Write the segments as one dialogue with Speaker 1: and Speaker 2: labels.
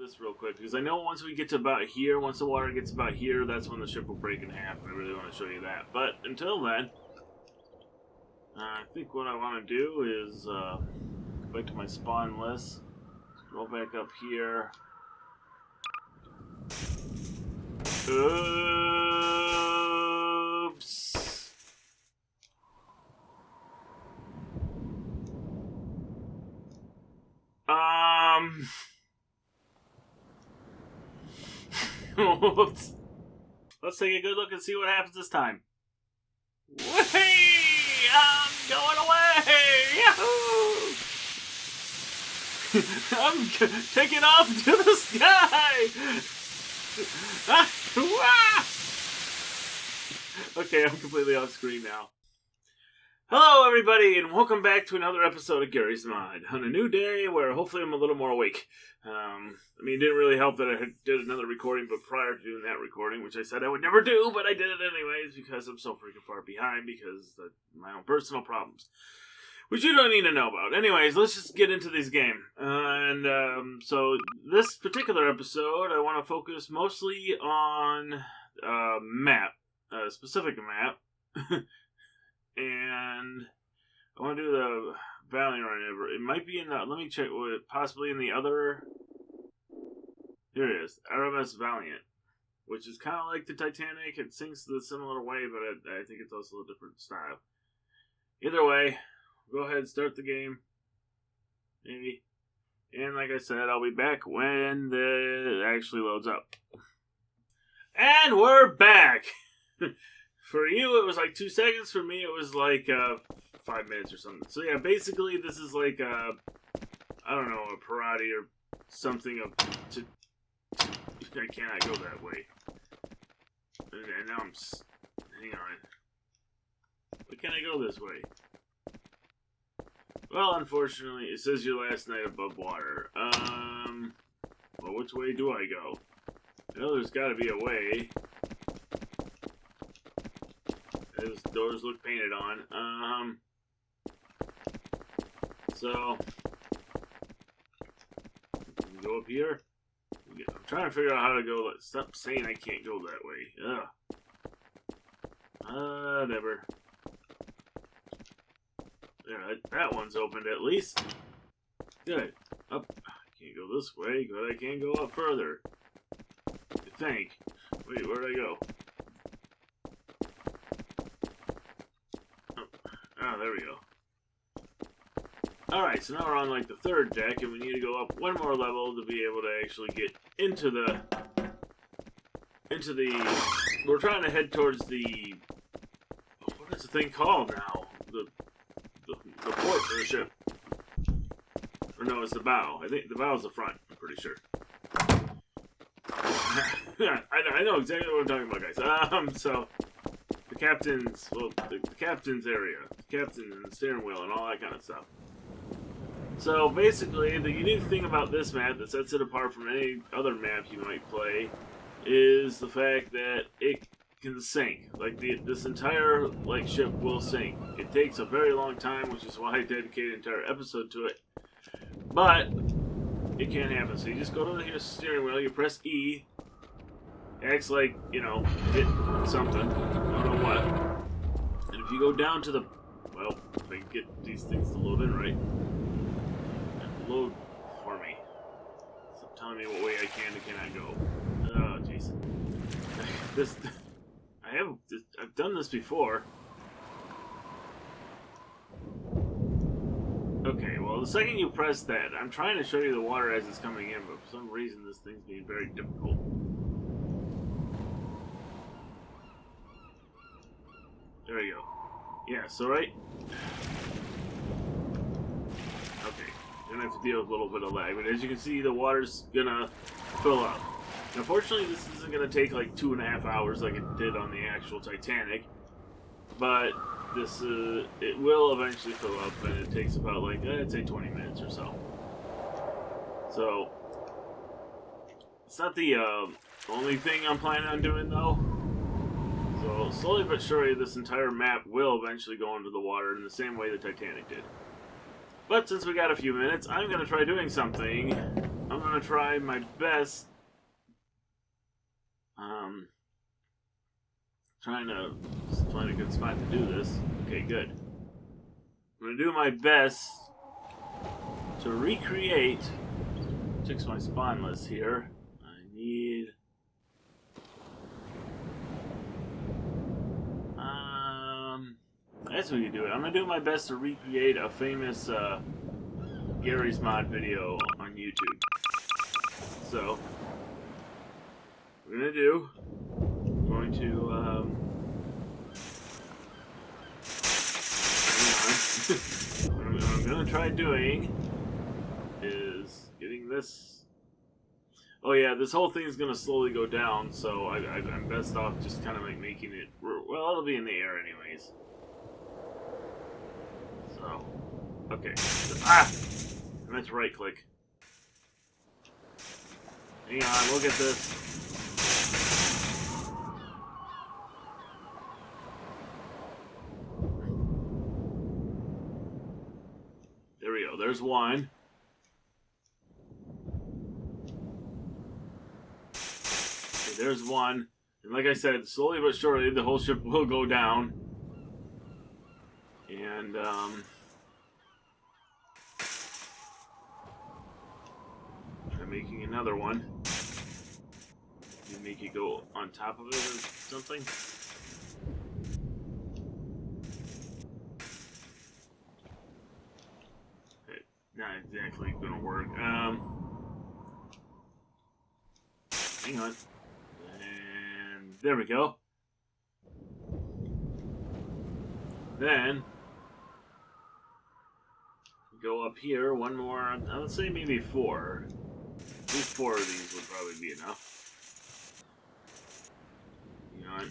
Speaker 1: this real quick, because I know once we get to about here, once the water gets about here, that's when the ship will break in half, and I really want to show you that. But until then, I think what I want to do is go back to my spawn list, go back up here. Oops. Let's take a good look and see what happens this time. Whee! I'm going away! Yahoo! I'm taking off to the sky! Okay, I'm completely off screen now. Hello, everybody, and welcome back to another episode of Garry's Mod. On a new day where hopefully I'm a little more awake. It didn't really help that I did another recording, but prior to doing that recording, which I said I would never do, but I did it anyways because I'm so freaking far behind because of my own personal problems. Which you don't need to know about. Anyways, let's just get into this game. So this particular episode, I want to focus mostly on a map, a specific map. And I want to do the Valley Run. It might be in the, let me check, possibly in the other, here it is, RMS Valiant, which is kind of like the Titanic. It sinks the similar way, but I think it's also a different style. Either way, go ahead and start the game, maybe. And like I said, I'll be back when it actually loads up. And we're back! For you, it was like 2 seconds. For me, it was like 5 minutes or something. So yeah, basically, this is like I don't know, a parody or something of I cannot go that way. And now I'm hang on. Why can't I go this way? Well, unfortunately, it says your last night above water. Well, which way do I go? I know there's got to be a way. Those doors look painted on. So go up here. I'm trying to figure out how to go. Stop saying I can't go that way. Ugh. Whatever. Yeah, that one's opened at least. Good. Up. I can't go this way, but I can go up further. I think. Wait, where'd I go? Oh, there we go. Alright, so now we're on like the third deck, and we need to go up one more level to be able to actually get into the... We're trying to head towards the... What is the thing called now? The port for the ship. Or no, it's the bow. I think the bow's the front, I'm pretty sure. I know exactly what I'm talking about, guys. So... The captain's, well, the captain's area. The captain and the steering wheel and all that kind of stuff. So, basically, the unique thing about this map that sets it apart from any other map you might play is the fact that it can sink. Like, this entire, ship will sink. It takes a very long time, which is why I dedicated an entire episode to it. But, it can happen. So, you just go to the steering wheel, you press E, acts like, hit something. I don't know what. And if you go down to the... Well, if I can get these things to load in right. Load for me. Stop telling me what way I can and cannot go. Oh, jeez. I've done this before. Okay, well, the second you press that, I'm trying to show you the water as it's coming in, but for some reason this thing's being very difficult. There we go. Yeah, so right... Okay, gonna have to deal with a little bit of lag, but as you can see, the water's gonna fill up. Now, fortunately, this isn't gonna take like 2.5 hours like it did on the actual Titanic, but this, it will eventually fill up, and it takes about like, I'd say 20 minutes or so. So, it's not the only thing I'm planning on doing, though. So, slowly but surely, this entire map will eventually go into the water in the same way the Titanic did. But since we got a few minutes, I'm going to try doing something I'm gonna try my best. Trying to find a good spot to do this. Okay, good. I'm gonna do my best to recreate. Fix my spawn list here. I need. That's what you do it. I'm gonna do my best to recreate a famous Garry's mod video on YouTube. So, we're gonna do. I'm going to. Hang on. What I'm gonna try doing is getting this. Oh yeah, this whole thing is gonna slowly go down, so I'm best off just kind of like making it. Well, it'll be in the air anyways. So, okay. I meant to right click. Hang on, look at this. There we go. There's one. Okay, there's one. And like I said, slowly but surely, the whole ship will go down. And, try making another one. You make it go on top of it or something. Okay, not exactly gonna work. Hang on. And there we go. Then go up here, one more. I would say maybe 4. At least 4 of these would probably be enough. Hang on.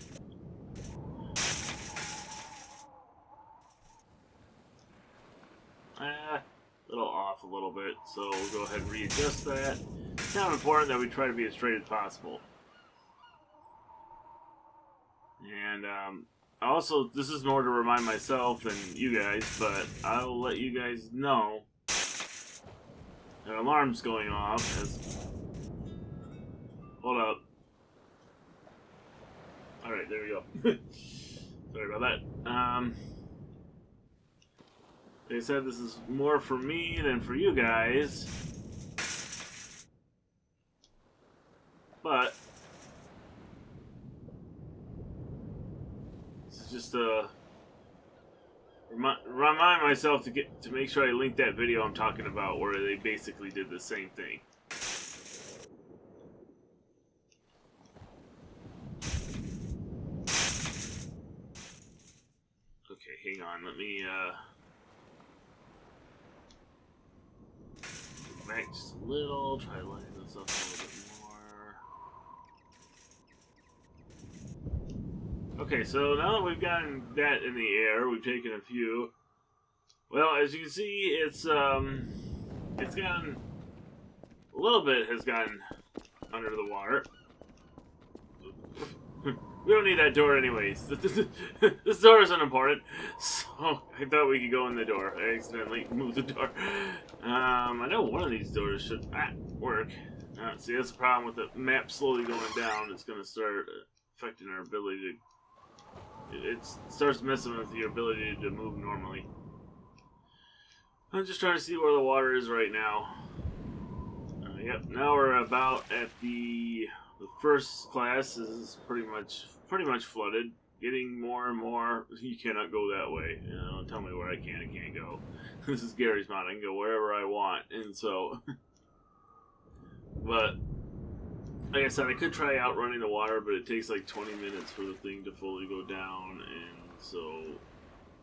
Speaker 1: A little off a little bit, so we'll go ahead and readjust that. It's kind of important that we try to be as straight as possible. And also, this is more to remind myself than you guys, but I'll let you guys know that alarm's going off as... Hold up. Alright, there we go. Sorry about that. They said this is more for me than for you guys. But this is just to remind myself to make sure I link that video I'm talking about where they basically did the same thing. Okay, hang on. Let me go back just a little. Try to line this up a little bit more. Okay, so now that we've gotten that in the air, we've taken a few. Well, as you can see, it's gotten a little bit has gotten under the water. We don't need that door anyways. This door isn't important. So I thought we could go in the door. I accidentally moved the door. I know one of these doors should work. See, that's the problem with the map slowly going down. It's going to start affecting our ability to... It starts messing with your ability to move normally. I'm just trying to see where the water is right now. Yep, now we're about at the first class is pretty much flooded. Getting more and more. You cannot go that way. You know, don't tell me where I can and can't go. This is Garry's mod. I can go wherever I want, and so. But like I said, I could try outrunning the water, but it takes like 20 minutes for the thing to fully go down, and so.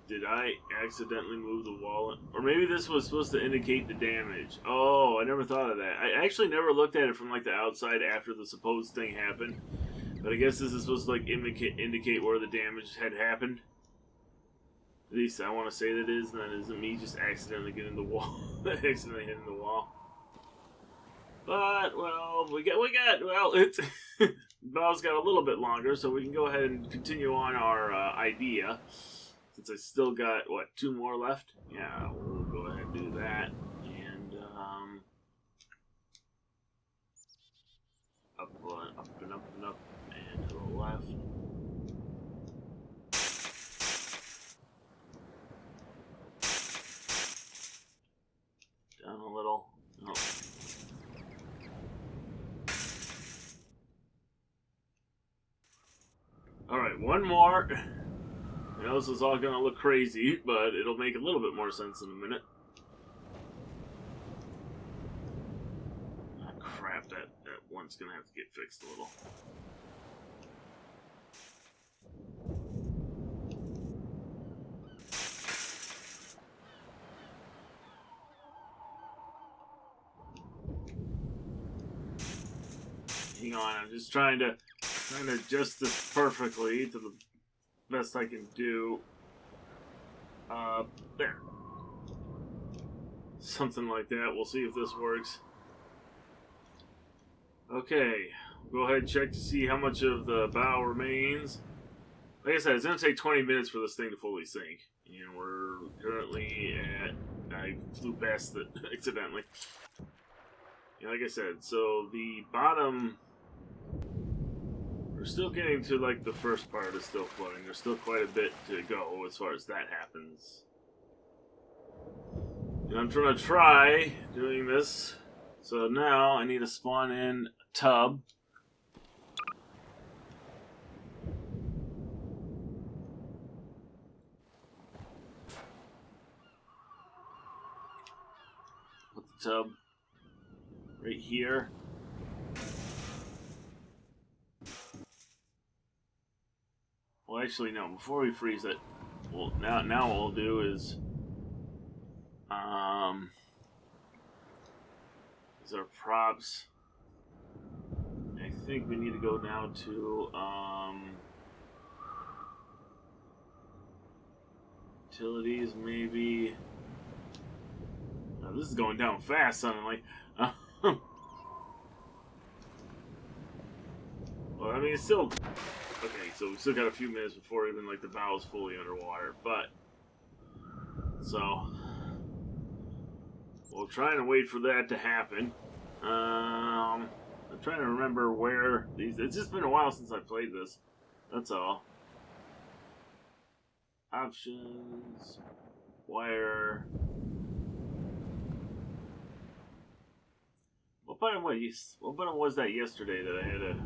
Speaker 1: Did I accidentally move the wall? Or maybe this was supposed to indicate the damage. Oh, I never thought of that. I actually never looked at it from like the outside after the supposed thing happened. But I guess this is supposed to like indicate where the damage had happened. At least I want to say that is, and that isn't me just accidentally getting the wall. Accidentally hitting the wall. But, well, it's... the ball's got a little bit longer, so we can go ahead and continue on our idea. Since I still got, what, 2 more left? Yeah, we'll go ahead and do that. And, Up and up and up. And to the left. Down a little. Oh. Alright, one more. I know this is all gonna look crazy, but it'll make a little bit more sense in a minute. Ah, crap, that one's gonna have to get fixed a little. Hang on, I'm just trying to adjust this perfectly to the best I can do. There. Something like that. We'll see if this works. Okay, go ahead and check to see how much of the bow remains. Like I said, it's going to take 20 minutes for this thing to fully sink. And we're currently at... I flew past it accidentally. Yeah, like I said, so the bottom... We're still getting to, like, the first part is still floating. There's still quite a bit to go as far as that happens. And I'm going to try doing this. So now I need to spawn in a tub. Put the tub right here. Well, actually, no. Before we freeze it, well, now what we'll do is, these are props. I think we need to go down to utilities, maybe. Oh, this is going down fast suddenly. Well, I mean, it's still. Okay, so we still got a few minutes before even like the bow is fully underwater, but so we'll try and wait for that to happen. I'm trying to remember where these. It's just been a while since I played this. That's all. Options, wire. What button was that yesterday that I had to?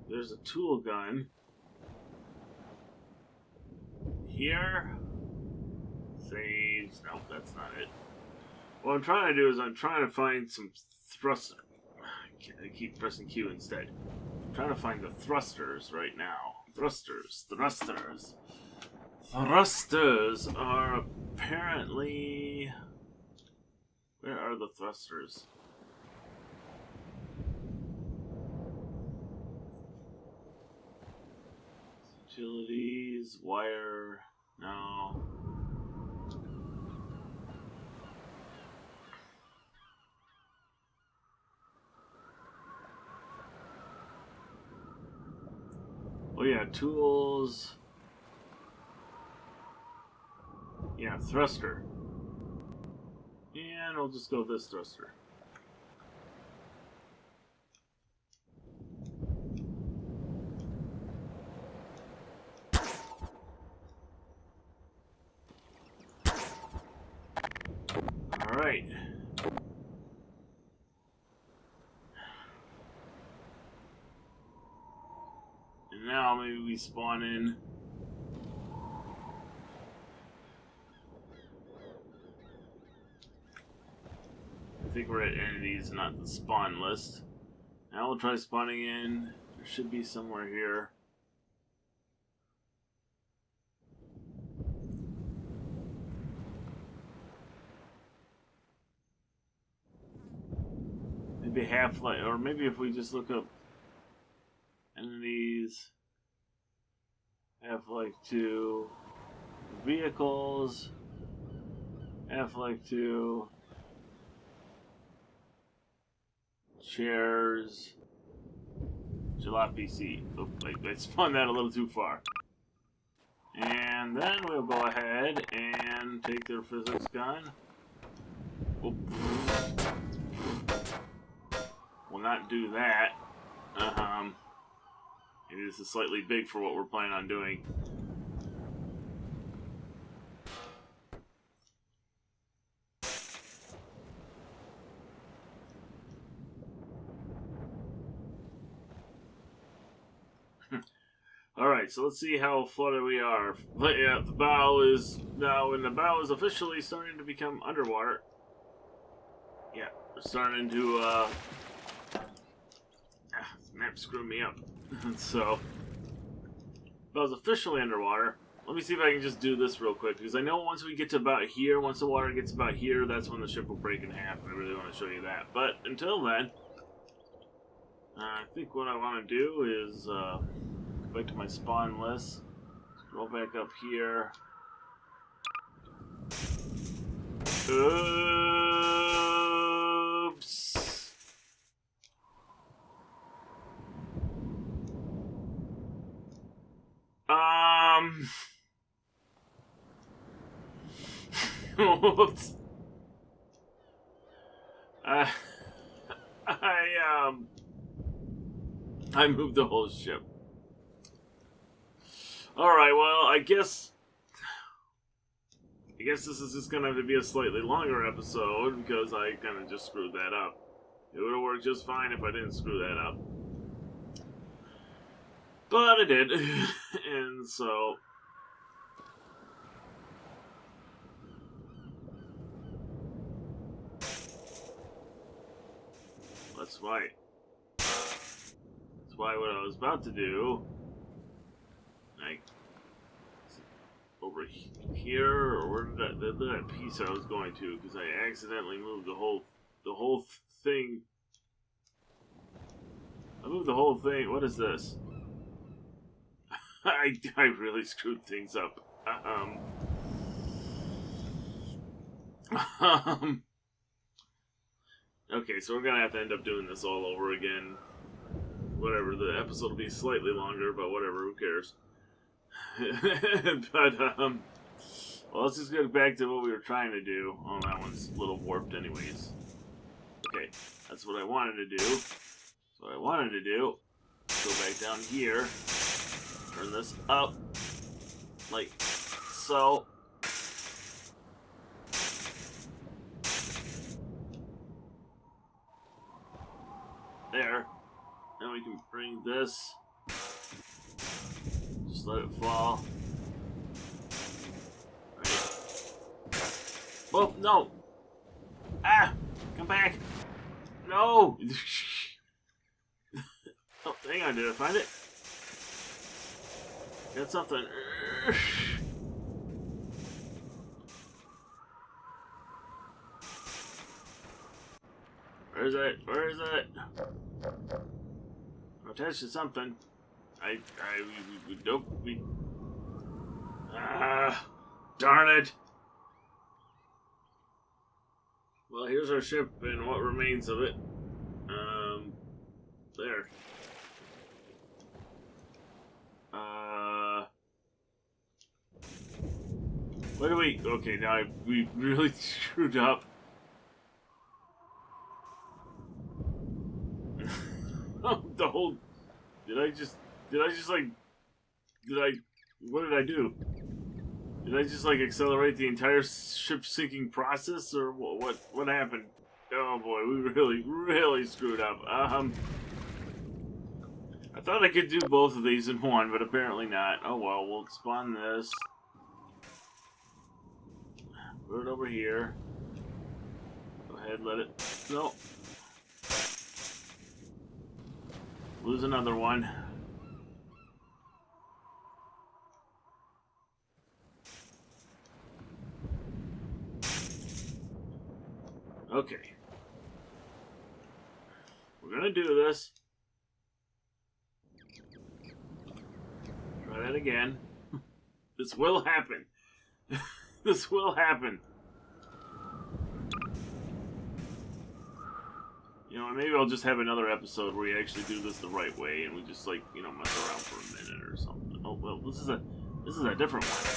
Speaker 1: There's a tool gun. Here. Saves. Nope, that's not it. What I'm trying to do is I'm trying to find some thruster. I keep pressing Q instead. I'm trying to find the thrusters right now. Thrusters are apparently... Where are the thrusters? Utilities, wire, no. Oh yeah, tools. Yeah, thruster. And we'll just go with this thruster. Alright. And now maybe we spawn in. I think we're at entities, not the spawn list. Now we'll try spawning in. There should be somewhere here. Maybe Half-Life, or maybe if we just look up entities, Half-Life 2, vehicles, Half-Life 2, chairs, Jalopy PC. Oh, I spun that a little too far. And then we'll go ahead and take their physics gun. We'll not do that. Maybe this is slightly big for what we're planning on doing. Alright, so let's see how flooded we are. But yeah, the bow is now, when the bow is officially starting to become underwater. Yeah, we're starting to, this map screwed me up. So, bow's officially underwater. Let me see if I can just do this real quick, because I know once we get to about here, once the water gets about here, that's when the ship will break in half, and I really want to show you that. But until then, I think what I want to do is, go back to my spawn list, scroll back up here. Oops. Whoops. I moved the whole ship. Alright, well, I guess this is just gonna have to be a slightly longer episode, because I kinda just screwed that up. It would have worked just fine if I didn't screw that up. But I did. And so, that's why what I was about to do, like, over here, or where did that piece I was going to, because I accidentally moved the whole thing. I moved the whole thing. What is this? I really screwed things up. Okay, so we're gonna have to end up doing this all over again. Whatever, the episode will be slightly longer, but whatever, who cares? But, well, let's just get back to what we were trying to do. Oh, that one's a little warped anyways. Okay, that's what I wanted to do. So what I wanted to do, go back down here, turn this up, like so. There. Then we can bring this. Just let it fall. Right. Oh, no! Ah! Come back! No! Oh, hang on, did I find it? Got something. Where is it? Where is it? I'm attached to something. Nope, darn it. Well, here's our ship and what remains of it. There. Where do we... Okay, now we really screwed up. The whole... what did I do? Did I just, like, accelerate the entire ship sinking process, or what happened? Oh boy, we really screwed up. I thought I could do both of these in one, but apparently not. Oh well, we'll spawn this. Put it over here. Go ahead, let it... No. Lose another one. Okay. We're gonna do this. Try that again. This will happen. This will happen. You know, maybe I'll just have another episode where we actually do this the right way, and we just, like, you know, mess around for a minute or something. Oh, well, this This is a different one.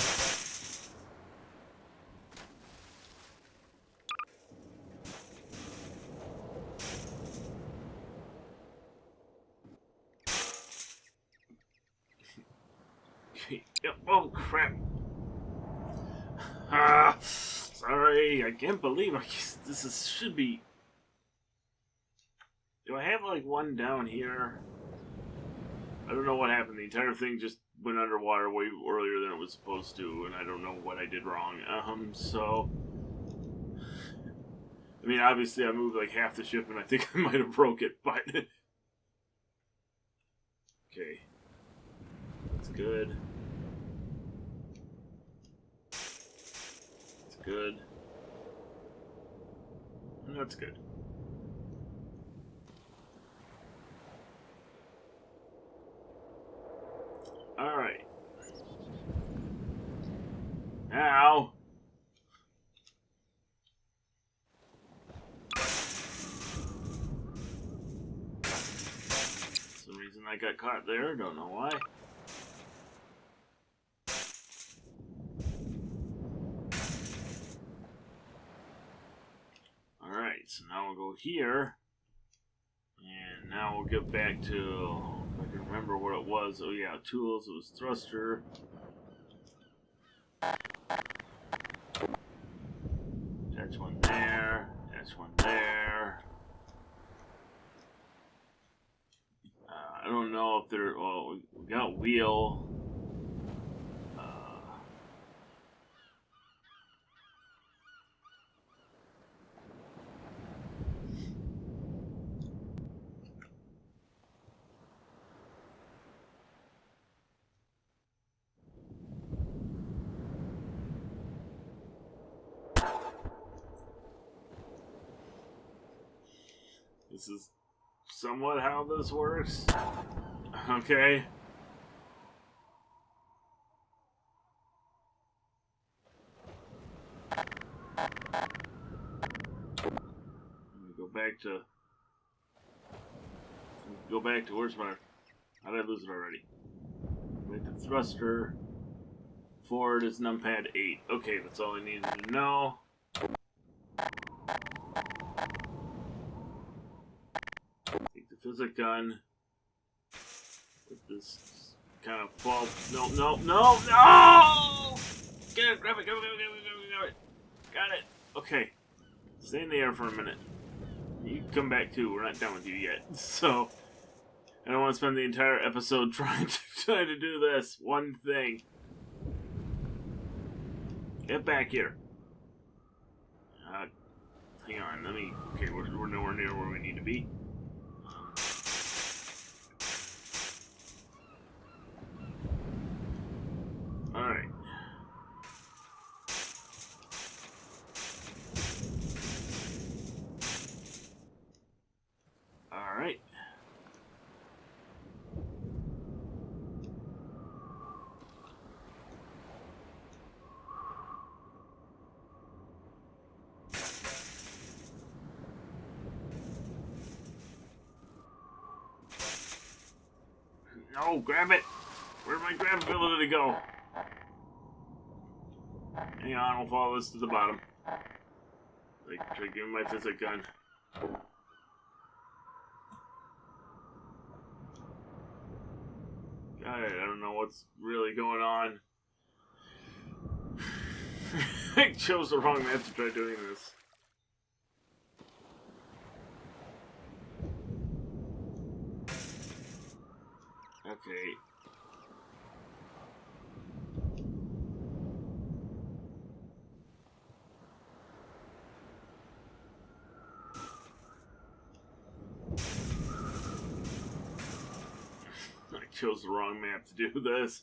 Speaker 1: Yep. Oh, crap. Ah, sorry. I can't believe should be... Do I have, like, one down here? I don't know what happened. The entire thing just went underwater way earlier than it was supposed to, and I don't know what I did wrong. So... I mean, obviously I moved, like, half the ship, and I think I might have broke it, but... Okay. That's good. That's good. That's good. Alright. Now... Some reason I got caught there, don't know why. Alright, so now we'll go here. And now we'll get back to... If I can remember what it was. Oh yeah, tools, it was thruster. Attach one there. Attach one there. I don't know if there... Well, we got wheel. This is somewhat how this works. Okay. Go back to where's my... How did I lose it already? Back to thruster. Forward is numpad 8. Okay, that's all I needed to know. Take the physic gun. Let this kind of fall. No, no, no, no! Get it, grab it, grab it, grab it, grab it. Got it. Okay. Stay in the air for a minute. You can come back too. We're not done with you yet. So, I don't want to spend the entire episode trying to do this one thing. Get back here. Hang on. Let me... Okay, we're nowhere near where we need to be. Alright. Alright. No, grab it! Where'd my grab ability go? Hang on, we'll follow this to the bottom. Like, try to give him my physic gun. Got it, I don't know what's really going on. I chose the wrong map to try doing this. Okay. I chose the wrong map to do this.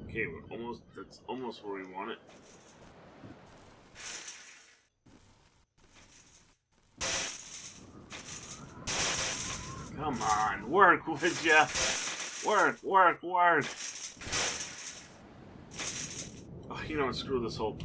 Speaker 1: Okay, we're almost, that's almost where we want it. Come on, work, would ya? Work, work, work. Oh, you know, screw this whole...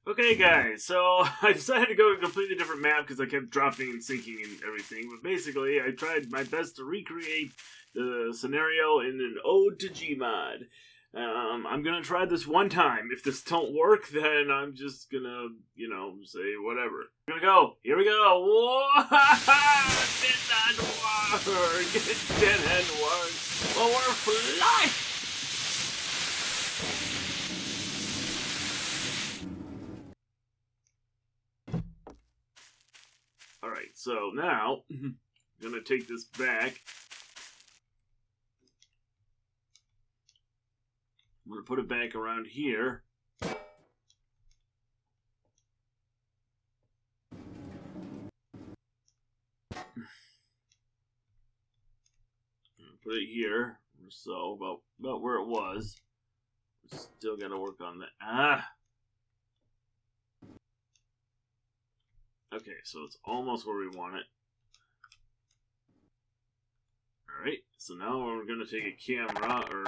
Speaker 1: Okay, guys, so I decided to go to a completely different map because I kept dropping and sinking and everything. But basically, I tried my best to recreate the scenario in an Ode to Gmod. I'm gonna try this one time. If this don't work, then I'm just gonna, you know, say whatever. We're gonna go. Here we go. Whoa! Did not work. It didn't work. Well, we're flying. Alright, so now, I'm gonna take this back. I'm gonna put it back around here. Put it here, or so, about where it was. We're still gotta work on that. Okay, so it's almost where we want it. Alright, so now we're going to take a camera, or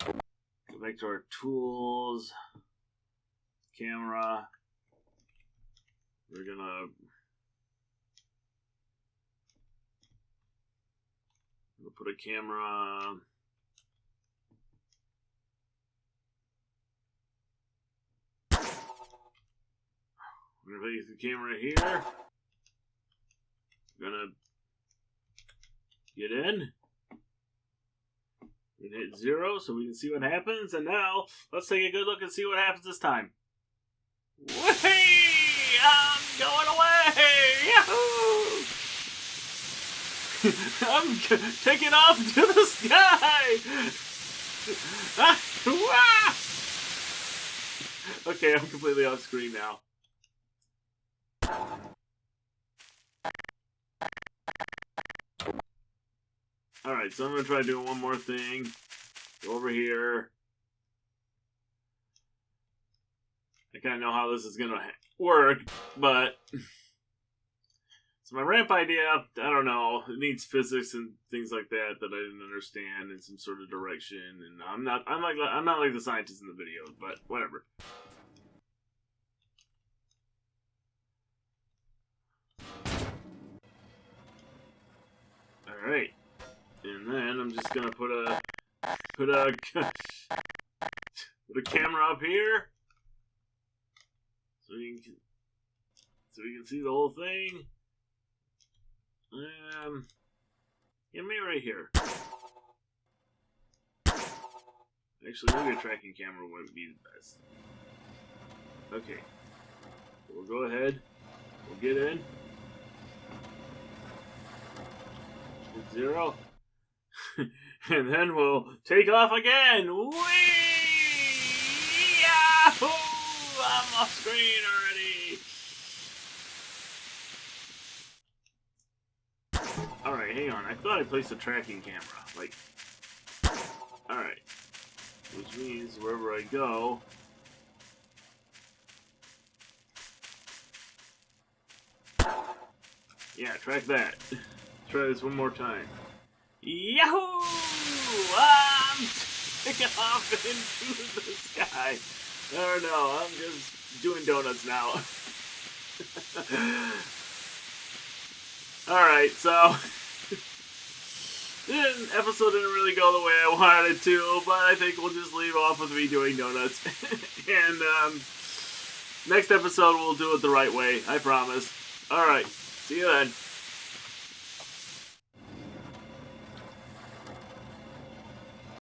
Speaker 1: go back to our tools, camera. We're going to put a camera... We're going to place the camera here. We're going to get in. We're going to hit 0 so we can see what happens. And now, let's take a good look and see what happens this time. Whee! I'm going away! Yahoo! I'm taking off to the sky! Okay, I'm completely off screen now. Alright, so I'm going to try doing one more thing. Go over here. I kind of know how this is going to work, but... So my ramp idea, I don't know. It needs physics and things like that I didn't understand, and some sort of direction. And I'm not like the scientist in the videos, but whatever. Alright. And then I'm just gonna put a camera up here so we can see the whole thing. Yeah, maybe right here. Actually, maybe a tracking camera wouldn't be the best. Okay. We'll go ahead. We'll get in. 0. And then we'll take off again. Whee! Yahoo! I'm off screen already. Alright, hang on. I thought I placed a tracking camera. Like, alright. Which means wherever I go... Yeah, track that. Try this one more time. Yahoo! I'm taking off into the sky. Oh no, I'm just doing donuts now. Alright, so... This episode didn't really go the way I wanted it to, but I think we'll just leave off with me doing donuts. And, next episode we'll do it the right way, I promise. Alright, see you then.